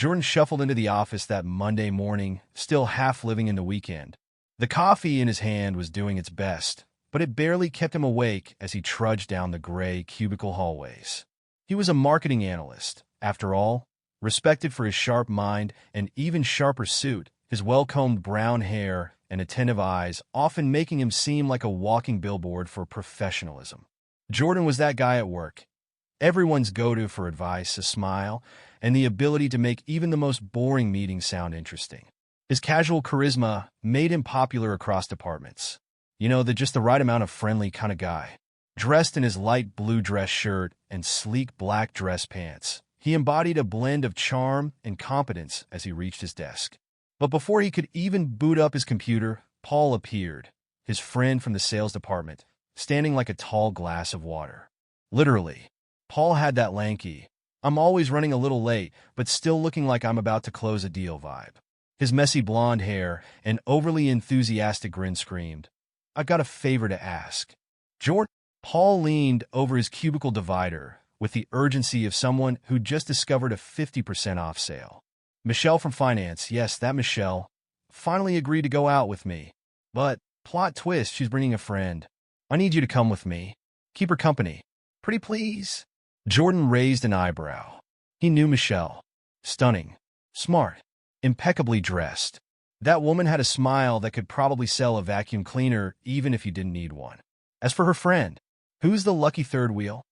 Jordan shuffled into the office that Monday morning, still half living in the weekend. The coffee in his hand was doing its best, but it barely kept him awake as he trudged down the gray cubicle hallways. He was a marketing analyst, after all, respected for his sharp mind and even sharper suit, his well-combed brown hair and attentive eyes often making him seem like a walking billboard for professionalism. Jordan was that guy at work. Everyone's go-to for advice, a smile, and the ability to make even the most boring meetings sound interesting. His casual charisma made him popular across departments. Just the right amount of friendly kind of guy. Dressed in his light blue dress shirt and sleek black dress pants, he embodied a blend of charm and competence as he reached his desk. But before he could even boot up his computer, Paul appeared, his friend from the sales department, standing like a tall glass of water. Literally, Paul had that lanky, "I'm always running a little late, but still looking like I'm about to close a deal" vibe. His messy blonde hair and overly enthusiastic grin screamed, "I've got a favor to ask." Jordan. Paul leaned over his cubicle divider with the urgency of someone who just discovered a 50% off sale. Michelle from finance, yes, that Michelle, finally agreed to go out with me. But, plot twist, she's bringing a friend. I need you to come with me. Keep her company. Pretty please? Jordan raised an eyebrow. He knew Michelle. Stunning. Smart. Impeccably dressed. That woman had a smile that could probably sell a vacuum cleaner even if you didn't need one. As for her friend, who's the lucky third wheel?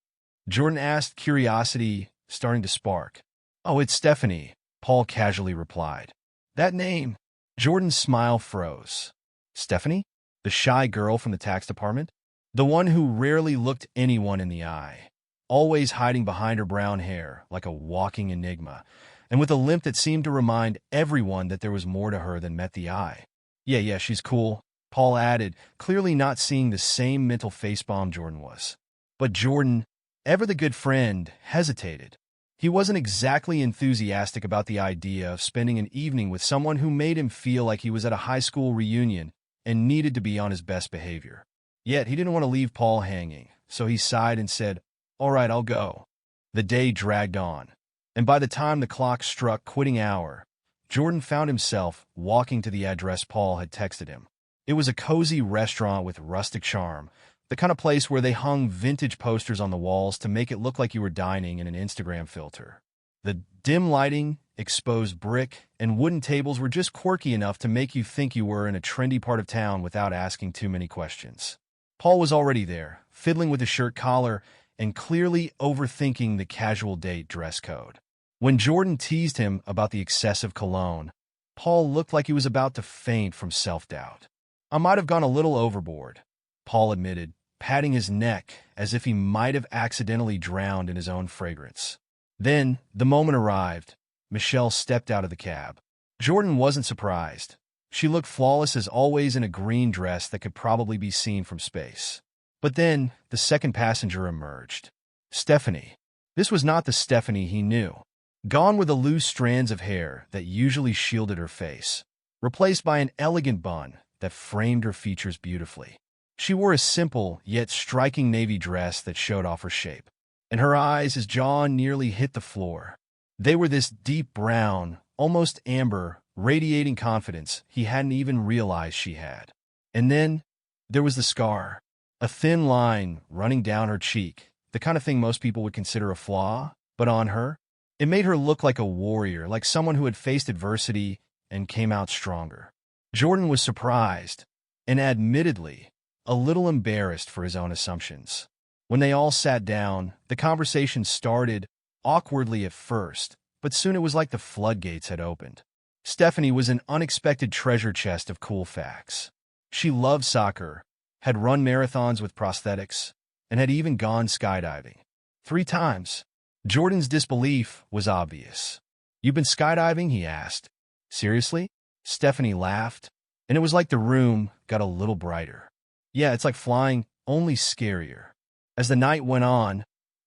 Jordan asked, curiosity starting to spark. Oh, it's Stephanie, Paul casually replied. That name? Jordan's smile froze. Stephanie? The shy girl from the tax department? The one who rarely looked anyone in the eye, always hiding behind her brown hair like a walking enigma, and with a limp that seemed to remind everyone that there was more to her than met the eye. Yeah, she's cool, Paul added, clearly not seeing the same mental facepalm Jordan was. But Jordan, ever the good friend, hesitated. He wasn't exactly enthusiastic about the idea of spending an evening with someone who made him feel like he was at a high school reunion and needed to be on his best behavior. Yet he didn't want to leave Paul hanging, so he sighed and said, "All right, I'll go." The day dragged on, and by the time the clock struck quitting hour, Jordan found himself walking to the address Paul had texted him. It was a cozy restaurant with rustic charm, the kind of place where they hung vintage posters on the walls to make it look like you were dining in an Instagram filter. The dim lighting, exposed brick, and wooden tables were just quirky enough to make you think you were in a trendy part of town without asking too many questions. Paul was already there, fiddling with his shirt collar and clearly overthinking the casual date dress code. When Jordan teased him about the excessive cologne, Paul looked like he was about to faint from self-doubt. I might have gone a little overboard, Paul admitted, patting his neck as if he might have accidentally drowned in his own fragrance. Then, the moment arrived. Michelle stepped out of the cab. Jordan wasn't surprised. She looked flawless as always in a green dress that could probably be seen from space. But then, the second passenger emerged. Stephanie. This was not the Stephanie he knew. Gone were the loose strands of hair that usually shielded her face, replaced by an elegant bun that framed her features beautifully. She wore a simple yet striking navy dress that showed off her shape, and her eyes, his jaw nearly hit the floor. They were this deep brown, almost amber, radiating confidence he hadn't even realized she had. And then, there was the scar, a thin line running down her cheek, the kind of thing most people would consider a flaw, but on her, it made her look like a warrior, like someone who had faced adversity and came out stronger. Jordan was surprised, and admittedly, a little embarrassed for his own assumptions. When they all sat down, the conversation started, awkwardly at first, but soon it was like the floodgates had opened. Stephanie was an unexpected treasure chest of cool facts. She loved soccer, had run marathons with prosthetics, and had even gone skydiving. 3 times. Jordan's disbelief was obvious. "You've been skydiving?" he asked. "Seriously?" Stephanie laughed, and it was like the room got a little brighter. "Yeah, it's like flying, only scarier." As the night went on,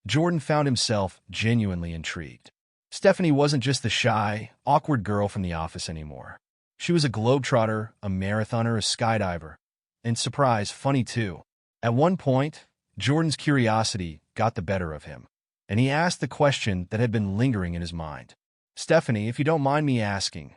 Jordan found himself genuinely intrigued. Stephanie wasn't just the shy, awkward girl from the office anymore. She was a globetrotter, a marathoner, a skydiver, and surprise, funny too. At one point, Jordan's curiosity got the better of him, and he asked the question that had been lingering in his mind. Stephanie, if you don't mind me asking,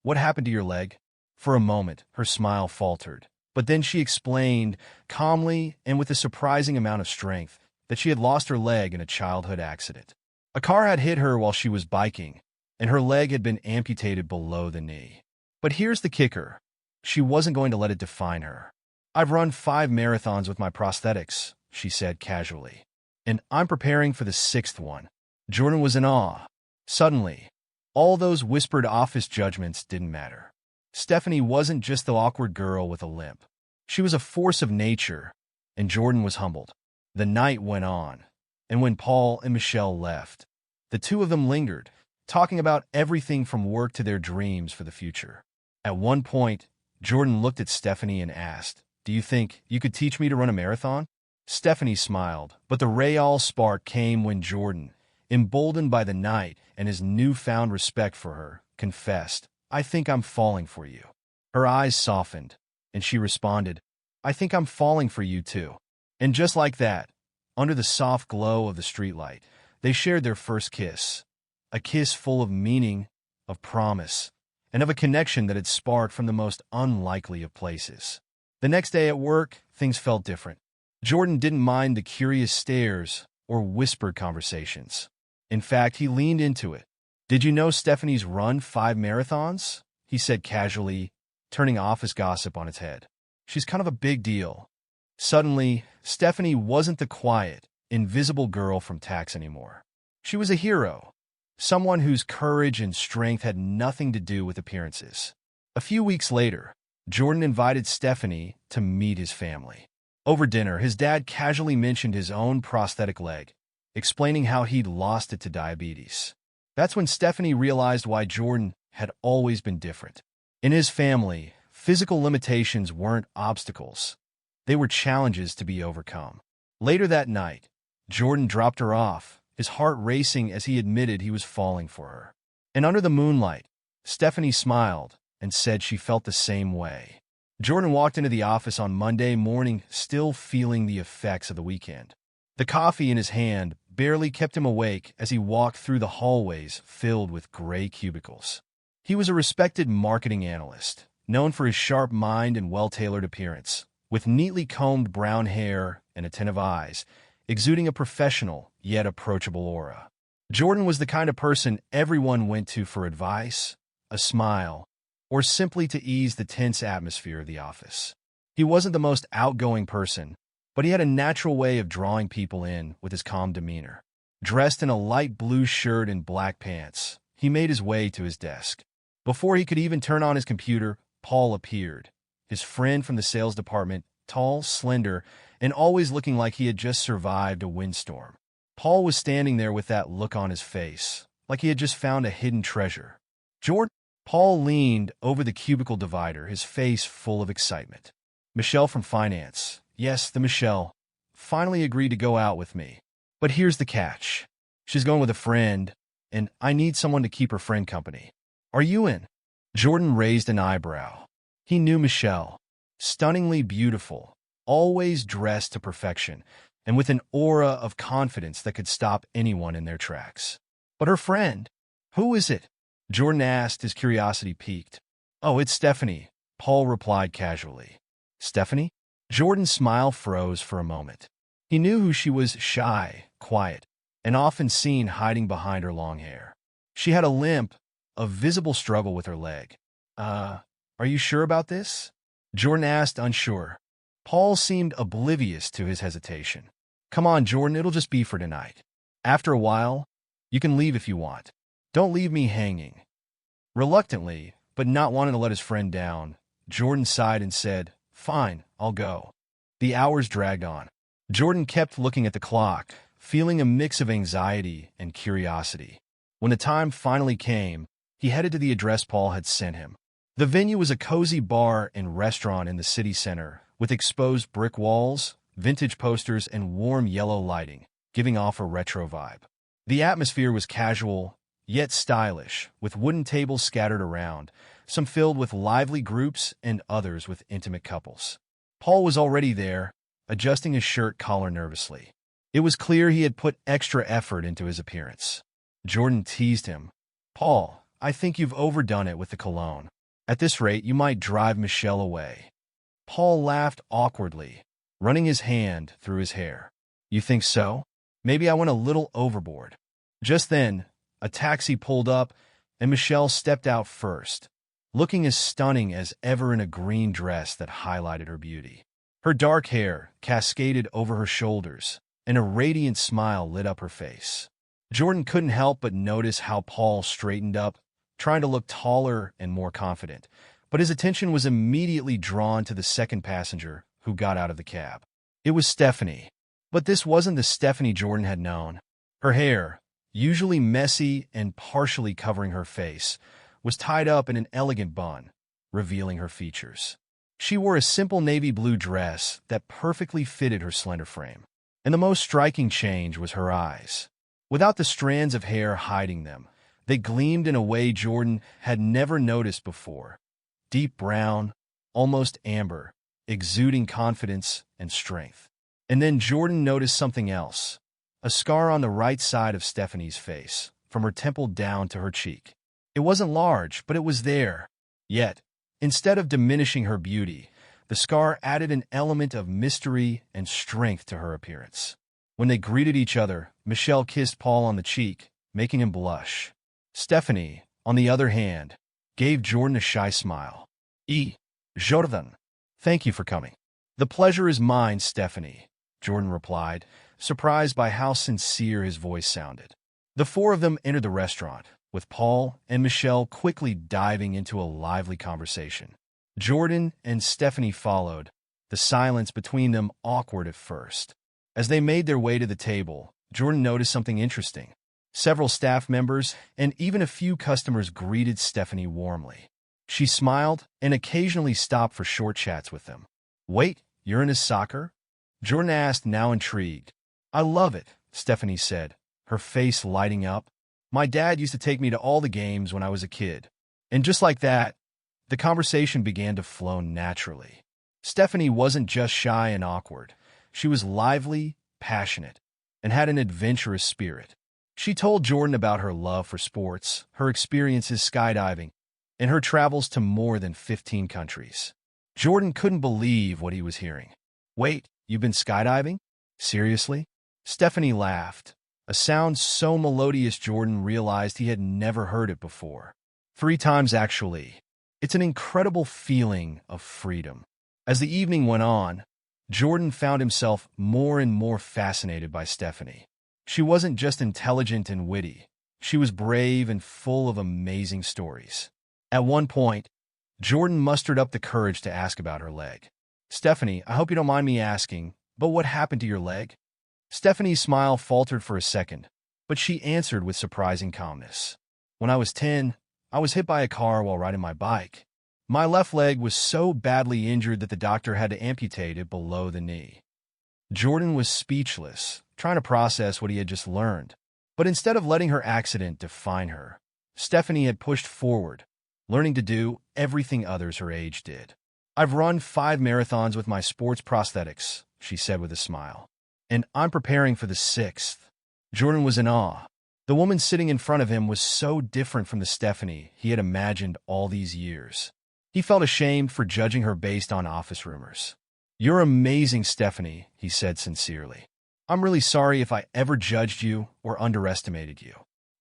what happened to your leg? For a moment, her smile faltered, but then she explained, calmly and with a surprising amount of strength, that she had lost her leg in a childhood accident. A car had hit her while she was biking, and her leg had been amputated below the knee. But here's the kicker. She wasn't going to let it define her. I've run 5 marathons with my prosthetics, she said casually, and I'm preparing for the 6th one. Jordan was in awe. Suddenly, all those whispered office judgments didn't matter. Stephanie wasn't just the awkward girl with a limp. She was a force of nature, and Jordan was humbled. The night went on, and when Paul and Michelle left, the two of them lingered, talking about everything from work to their dreams for the future. At one point, Jordan looked at Stephanie and asked, "Do you think you could teach me to run a marathon?" Stephanie smiled, but the real spark came when Jordan, emboldened by the night and his newfound respect for her, confessed, "I think I'm falling for you." Her eyes softened, and she responded, "I think I'm falling for you too." And just like that, under the soft glow of the streetlight, they shared their first kiss, a kiss full of meaning, of promise, and of a connection that had sparked from the most unlikely of places. The next day at work, things felt different. Jordan didn't mind the curious stares or whispered conversations. In fact, he leaned into it. "Did you know Stephanie's run 5 marathons?" he said casually, turning office gossip on its head. "She's kind of a big deal." Suddenly, Stephanie wasn't the quiet, invisible girl from Tax anymore. She was a hero, someone whose courage and strength had nothing to do with appearances. A few weeks later, Jordan invited Stephanie to meet his family. Over dinner, his dad casually mentioned his own prosthetic leg, explaining how he'd lost it to diabetes. That's when Stephanie realized why Jordan had always been different. In his family, physical limitations weren't obstacles. They were challenges to be overcome. Later that night, Jordan dropped her off, his heart racing as he admitted he was falling for her. And under the moonlight, Stephanie smiled and said she felt the same way. Jordan walked into the office on Monday morning, still feeling the effects of the weekend. The coffee in his hand barely kept him awake as he walked through the hallways filled with gray cubicles. He was a respected marketing analyst, known for his sharp mind and well-tailored appearance, with neatly combed brown hair and attentive eyes, exuding a professional yet approachable aura. Jordan was the kind of person everyone went to for advice, a smile, or simply to ease the tense atmosphere of the office. He wasn't the most outgoing person, but he had a natural way of drawing people in with his calm demeanor. Dressed in a light blue shirt and black pants, he made his way to his desk. Before he could even turn on his computer, Paul appeared, his friend from the sales department, tall, slender, and always looking like he had just survived a windstorm. Paul was standing there with that look on his face, like he had just found a hidden treasure. "Jordan?" Paul leaned over the cubicle divider, his face full of excitement. "Michelle from finance." "Yes, the Michelle. Finally agreed to go out with me. But here's the catch. She's going with a friend, and I need someone to keep her friend company. Are you in?" Jordan raised an eyebrow. He knew Michelle. Stunningly beautiful, always dressed to perfection, and with an aura of confidence that could stop anyone in their tracks. But her friend? Who is it? Jordan asked, his curiosity piqued. "Oh, it's Stephanie," Paul replied casually. "Stephanie?" Jordan's smile froze for a moment. He knew who she was: shy, quiet, and often seen hiding behind her long hair. She had a limp, a visible struggle with her leg. Are you sure about this?" Jordan asked, unsure. Paul seemed oblivious to his hesitation. "Come on, Jordan, it'll just be for tonight. After a while, you can leave if you want. Don't leave me hanging." Reluctantly, but not wanting to let his friend down, Jordan sighed and said, "Fine, I'll go." The hours dragged on. Jordan kept looking at the clock, feeling a mix of anxiety and curiosity. When the time finally came, he headed to the address Paul had sent him. The venue was a cozy bar and restaurant in the city center, with exposed brick walls, vintage posters, and warm yellow lighting, giving off a retro vibe. The atmosphere was casual, yet stylish, with wooden tables scattered around, some filled with lively groups and others with intimate couples. Paul was already there, adjusting his shirt collar nervously. It was clear he had put extra effort into his appearance. Jordan teased him. Paul, I think you've overdone it with the cologne. At this rate, you might drive Michelle away. Paul laughed awkwardly, running his hand through his hair. You think so? Maybe I went a little overboard. Just then, a taxi pulled up, and Michelle stepped out first, looking as stunning as ever in a green dress that highlighted her beauty. Her dark hair cascaded over her shoulders, and a radiant smile lit up her face. Jordan couldn't help but notice how Paul straightened up, trying to look taller and more confident, but his attention was immediately drawn to the second passenger who got out of the cab. It was Stephanie. But this wasn't the Stephanie Jordan had known. Her hair, usually messy and partially covering her face, was tied up in an elegant bun, revealing her features. She wore a simple navy blue dress that perfectly fitted her slender frame. And the most striking change was her eyes. Without the strands of hair hiding them, they gleamed in a way Jordan had never noticed before. Deep brown, almost amber, exuding confidence and strength. And then Jordan noticed something else. A scar on the right side of Stephanie's face, from her temple down to her cheek. It wasn't large, but it was there. Yet, instead of diminishing her beauty, the scar added an element of mystery and strength to her appearance. When they greeted each other, Michelle kissed Paul on the cheek, making him blush. Stephanie, on the other hand, gave Jordan a shy smile. Jordan, thank you for coming. The pleasure is mine, Stephanie, Jordan replied, surprised by how sincere his voice sounded. The four of them entered the restaurant, with Paul and Michelle quickly diving into a lively conversation. Jordan and Stephanie followed, the silence between them awkward at first. As they made their way to the table, Jordan noticed something interesting. Several staff members and even a few customers greeted Stephanie warmly. She smiled and occasionally stopped for short chats with them. Wait, you're into soccer? Jordan asked, now intrigued. I love it, Stephanie said, her face lighting up. My dad used to take me to all the games when I was a kid. And just like that, the conversation began to flow naturally. Stephanie wasn't just shy and awkward. She was lively, passionate, and had an adventurous spirit. She told Jordan about her love for sports, her experiences skydiving, and her travels to more than 15 countries. Jordan couldn't believe what he was hearing. Wait, you've been skydiving? Seriously? Stephanie laughed, a sound so melodious Jordan realized he had never heard it before. 3 times, actually. It's an incredible feeling of freedom. As the evening went on, Jordan found himself more and more fascinated by Stephanie. She wasn't just intelligent and witty. She was brave and full of amazing stories. At one point, Jordan mustered up the courage to ask about her leg. Stephanie, I hope you don't mind me asking, but what happened to your leg? Stephanie's smile faltered for a second, but she answered with surprising calmness. When I was 10, I was hit by a car while riding my bike. My left leg was so badly injured that the doctor had to amputate it below the knee. Jordan was speechless, trying to process what he had just learned. But instead of letting her accident define her, Stephanie had pushed forward, learning to do everything others her age did. I've run 5 marathons with my sports prosthetics, she said with a smile. And I'm preparing for the 6th. Jordan was in awe. The woman sitting in front of him was so different from the Stephanie he had imagined all these years. He felt ashamed for judging her based on office rumors. You're amazing, Stephanie, he said sincerely. I'm really sorry if I ever judged you or underestimated you.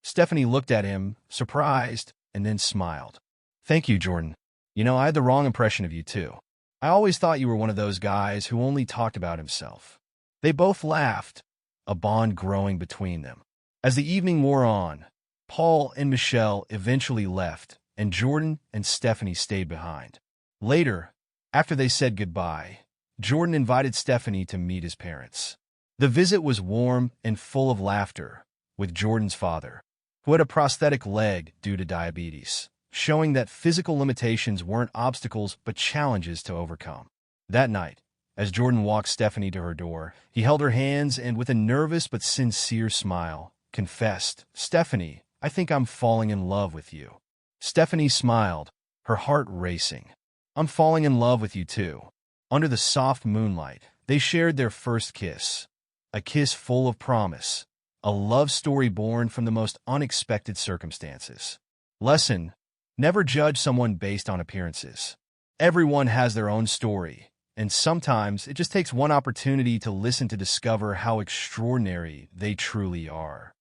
Stephanie looked at him, surprised, and then smiled. Thank you, Jordan. You know, I had the wrong impression of you, too. I always thought you were one of those guys who only talked about himself. They both laughed, a bond growing between them. As the evening wore on, Paul and Michelle eventually left, and Jordan and Stephanie stayed behind. Later, after they said goodbye, Jordan invited Stephanie to meet his parents. The visit was warm and full of laughter, with Jordan's father, who had a prosthetic leg due to diabetes, showing that physical limitations weren't obstacles but challenges to overcome. That night, as Jordan walked Stephanie to her door, he held her hands and, with a nervous but sincere smile, confessed, Stephanie, I think I'm falling in love with you. Stephanie smiled, her heart racing. I'm falling in love with you too. Under the soft moonlight, they shared their first kiss. A kiss full of promise. A love story born from the most unexpected circumstances. Lesson: never judge someone based on appearances. Everyone has their own story, and sometimes it just takes one opportunity to listen to discover how extraordinary they truly are.